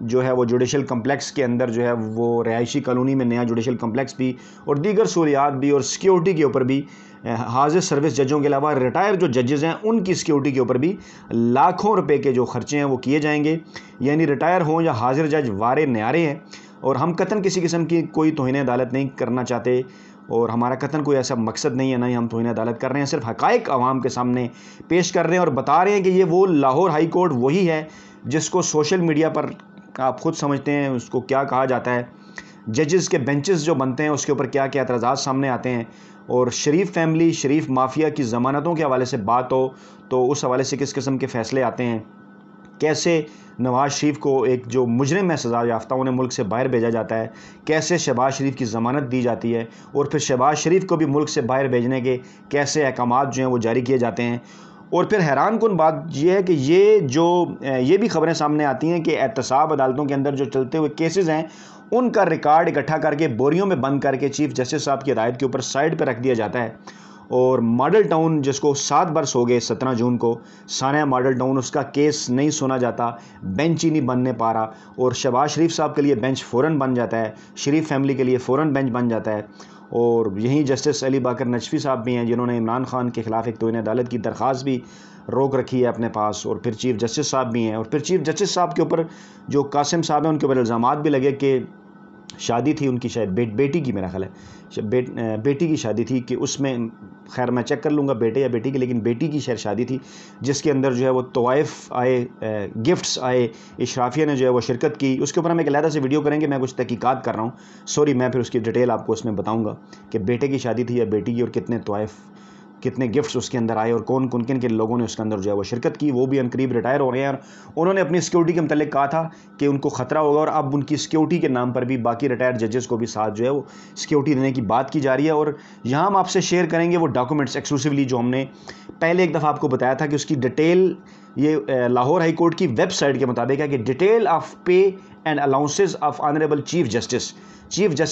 جو ہے وہ جوڈیشل کمپلیکس کے اندر جو ہے وہ رہائشی کالونی میں نیا جوڈیشل کمپلیکس بھی اور دیگر سہولیات بھی اور سیکیورٹی کے اوپر بھی حاضر سروس ججوں کے علاوہ ریٹائر جو ججز ہیں ان کی سیکیورٹی کے اوپر بھی لاکھوں روپے کے جو خرچے ہیں وہ کیے جائیں گے. یعنی ریٹائر ہوں یا حاضر جج وارے نیارے ہیں. اور ہم قطعاً کسی قسم کی کوئی توہین عدالت نہیں کرنا چاہتے اور ہمارا قطعاً کوئی ایسا مقصد نہیں ہے، نہ ہی ہم توہین عدالت کر رہے ہیں. صرف حقائق عوام کے سامنے پیش کر رہے ہیں اور بتا رہے ہیں کہ یہ وہ لاہور ہائی کورٹ وہی ہے جس کو سوشل میڈیا پر آپ خود سمجھتے ہیں اس کو کیا کہا جاتا ہے. ججز کے بینچز جو بنتے ہیں اس کے اوپر کیا کیا اعتراضات سامنے آتے ہیں، اور شریف فیملی شریف مافیا کی ضمانتوں کے حوالے سے بات ہو تو اس حوالے سے کس قسم کے فیصلے آتے ہیں. کیسے نواز شریف کو ایک جو مجرم ہے سزا یافتہ انہیں ملک سے باہر بھیجا جاتا ہے، کیسے شہباز شریف کی ضمانت دی جاتی ہے اور پھر شہباز شریف کو بھی ملک سے باہر بھیجنے کے کیسے احکامات جو ہیں وہ جاری کیے جاتے ہیں. اور پھر حیران کن بات یہ ہے کہ یہ بھی خبریں سامنے آتی ہیں کہ احتساب عدالتوں کے اندر جو چلتے ہوئے کیسز ہیں ان کا ریکارڈ اکٹھا کر کے بوریوں میں بند کر کے چیف جسٹس صاحب کی ہدایت کے اوپر سائڈ پہ رکھ دیا جاتا ہے. اور ماڈل ٹاؤن جس کو 7 برس ہو گئے 17 جون کو سانحہ ماڈل ٹاؤن، اس کا کیس نہیں سنا جاتا، بینچ ہی نہیں بننے پا رہا. اور شہباز شریف صاحب کے لیے بینچ فوراً بن جاتا ہے، شریف فیملی کے لیے فوراً بینچ بن جاتا ہے. اور یہیں جسٹس علی باقر نجفی صاحب بھی ہیں جنہوں نے عمران خان کے خلاف ایک توہین عدالت کی درخواست بھی روک رکھی ہے اپنے پاس. اور پھر چیف جسٹس صاحب بھی ہیں، اور پھر چیف جسٹس صاحب کے اوپر جو قاسم صاحب ہیں ان کے اوپر الزامات بھی لگے کہ شادی تھی ان کی، شاید بیٹی کی، میرا خیال ہے بیٹی کی شادی تھی، کہ اس میں خیر میں چیک کر لوں گا بیٹے یا بیٹی کی، لیکن بیٹی کی شاید شادی تھی جس کے اندر جو ہے وہ طوائف آئے، گفٹس آئے، اشرافیہ نے جو ہے وہ شرکت کی. اس کے اوپر ہم ایک علیحدہ سے ویڈیو کریں گے، میں کچھ تحقیقات کر رہا ہوں، سوری میں پھر اس کی ڈیٹیل آپ کو اس میں بتاؤں گا کہ بیٹے کی شادی تھی یا بیٹی کی، اور کتنے طوائف کتنے گفٹس اس کے اندر آئے اور کون کن کے لوگوں نے اس کے اندر جو ہے وہ شرکت کی. وہ بھی عنقریب ریٹائر ہو رہے ہیں اور انہوں نے اپنی سیکیورٹی کے متعلق کہا تھا کہ ان کو خطرہ ہوگا، اور اب ان کی سیکیورٹی کے نام پر بھی باقی ریٹائر ججز کو بھی ساتھ جو ہے وہ سیکیورٹی دینے کی بات کی جا رہی ہے. اور یہاں ہم آپ سے شیئر کریں گے وہ ڈاکومنٹس ایکسکلوسیولی جو ہم نے پہلے ایک دفعہ آپ کو بتایا تھا کہ اس کی ڈیٹیل یہ لاہور ہائی کورٹ کی ویب سائٹ کے مطابق ہے کہ detail of pay and allowances of honourable chief justice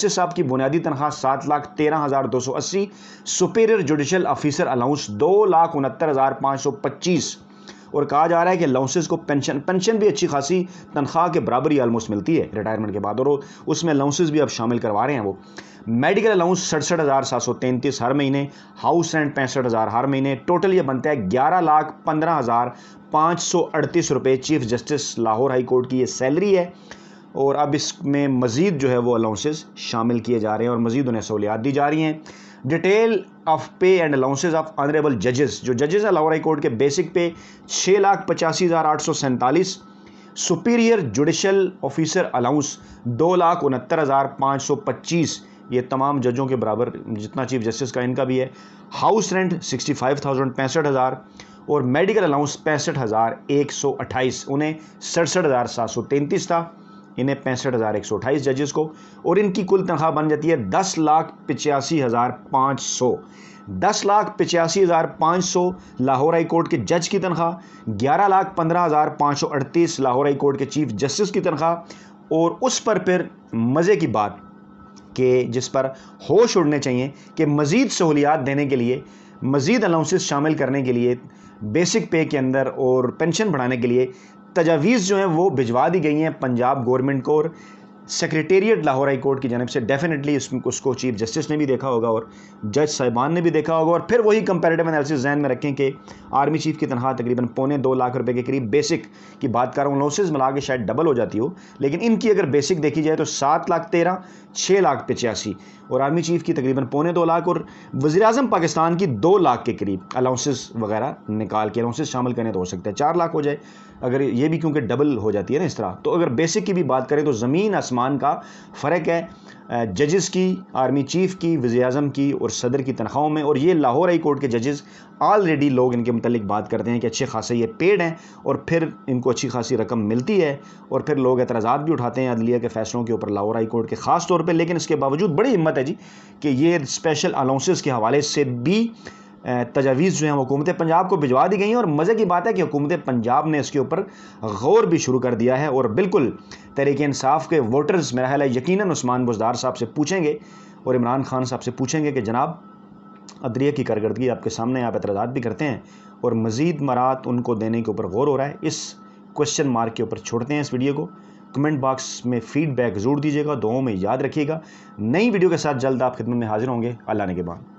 صاحب کی بنیادی تنخواہ 7,13,280، سپیریئر جوڈیشل آفیسر الاؤنس 2,69,525. اور کہا جا رہا ہے کہ الاؤنسز کو پینشن بھی اچھی خاصی تنخواہ کے برابر ہی آلموسٹ ملتی ہے ریٹائرمنٹ کے بعد، اور اس میں الاؤنسز بھی اب شامل کروا رہے ہیں. وہ میڈیکل الاؤنس 67,733 ہر مہینے، ہاؤس رینٹ 65,000 ہر مہینے، ٹوٹل یہ بنتا ہے 11,15,538 روپے. Chief justice Lahore high court کی یہ سیلری ہے، اور اب اس میں مزید جو ہے وہ الاؤنسز شامل کیے جا رہے ہیں اور مزید انہیں سہولیات دی جا رہی ہیں. Detail of pay and allowances of honourable ججز، جو ججز ہیں لاہور ہائی کورٹ کے basic pay 6,85,847، superior judicial officer allowance 2,69,525، یہ تمام ججوں کے برابر جتنا چیف جسٹس کا ان کا بھی ہے. ہاؤس رینٹ 65,000 65,000، اور میڈیکل الاؤنس 65,128، انہیں 67,733 تھا، انہیں 65,128 ججز کو. اور ان کی کل تنخواہ بن جاتی ہے 10,85,500. 10,85,500 لاہور ہائی کورٹ کے جج کی تنخواہ، 11,15,538 لاہور ہائی کورٹ کے چیف جسٹس کی تنخواہ. اور اس پر پھر مزے کی بات کہ جس پر ہوش اڑنے چاہیے کہ مزید سہولیات دینے کے لیے، مزید الاؤنسز شامل کرنے کے لیے بیسک پے کے اندر اور پینشن بڑھانے کے لیے تجاویز جو ہیں وہ بھجوا دی گئی ہیں پنجاب گورنمنٹ کو اور سیکریٹریٹ لاہور ہائی کورٹ کی جانب سے. ڈیفینیٹلی اس کو چیف جسٹس نے بھی دیکھا ہوگا اور جج صاحبان نے بھی دیکھا ہوگا. اور پھر وہی کمپیریٹیو انالیسس ذہن میں رکھیں کہ آرمی چیف کی تنخواہ تقریباً 2.25 لاکھ روپے کے قریب بیسک کی بات کر رہا ہوں، الاؤنسز ملا کے شاید ڈبل ہو جاتی ہو، لیکن ان کی اگر بیسک دیکھی جائے تو 7,13,000 6,85,000، اور آرمی چیف کی تقریباً 2.25 لاکھ، اور وزیر اعظم پاکستان کی 2 لاکھ کے قریب. الاؤنسز وغیرہ نکال کے الاؤنسز شامل کریں تو ہو سکتا ہے 4 لاکھ ہو جائے، اگر یہ بھی کیونکہ ڈبل ہو جاتی ہے نا اس طرح. تو اگر بیسک کی بھی بات کریں تو زمین آسمان کا فرق ہے ججز کی، آرمی چیف کی، وزیر اعظم کی اور صدر کی تنخواہوں میں. اور یہ لاہور ہائی کورٹ کے ججز آلریڈی لوگ ان کے متعلق بات کرتے ہیں کہ اچھے خاصے یہ پیڈ ہیں اور پھر ان کو اچھی خاصی رقم ملتی ہے، اور پھر لوگ اعتراضات بھی اٹھاتے ہیں عدلیہ کے فیصلوں کے اوپر لاہور ہائی کورٹ کے خاص طور پہ. لیکن اس کے باوجود بڑی ہمت ہے جی کہ یہ اسپیشل الاؤنسز کے حوالے سے بھی تجاویز جو ہیں حکومت پنجاب کو بھجوا دی گئی ہیں. اور مزے کی بات ہے کہ حکومت پنجاب نے اس کے اوپر غور بھی شروع کر دیا ہے، اور بالکل تحریک انصاف کے ووٹرز میرا خیال ہے یقیناً عثمان بزدار صاحب سے پوچھیں گے اور عمران خان صاحب سے پوچھیں گے کہ جناب عدلیہ کی کارکردگی آپ کے سامنے، آپ اعتراضات بھی کرتے ہیں اور مزید مرات ان کو دینے کے اوپر غور ہو رہا ہے. اس کوشچن مارک کے اوپر چھوڑتے ہیں اس ویڈیو کو. کمنٹ باکس میں فیڈ بیک ضرور دیجیے گا، دعاؤں میں یاد رکھیے گا۔ نئی ویڈیو کے ساتھ جلد آپ خدمت میں حاضر ہوں گے۔ اللہ نے کے بعد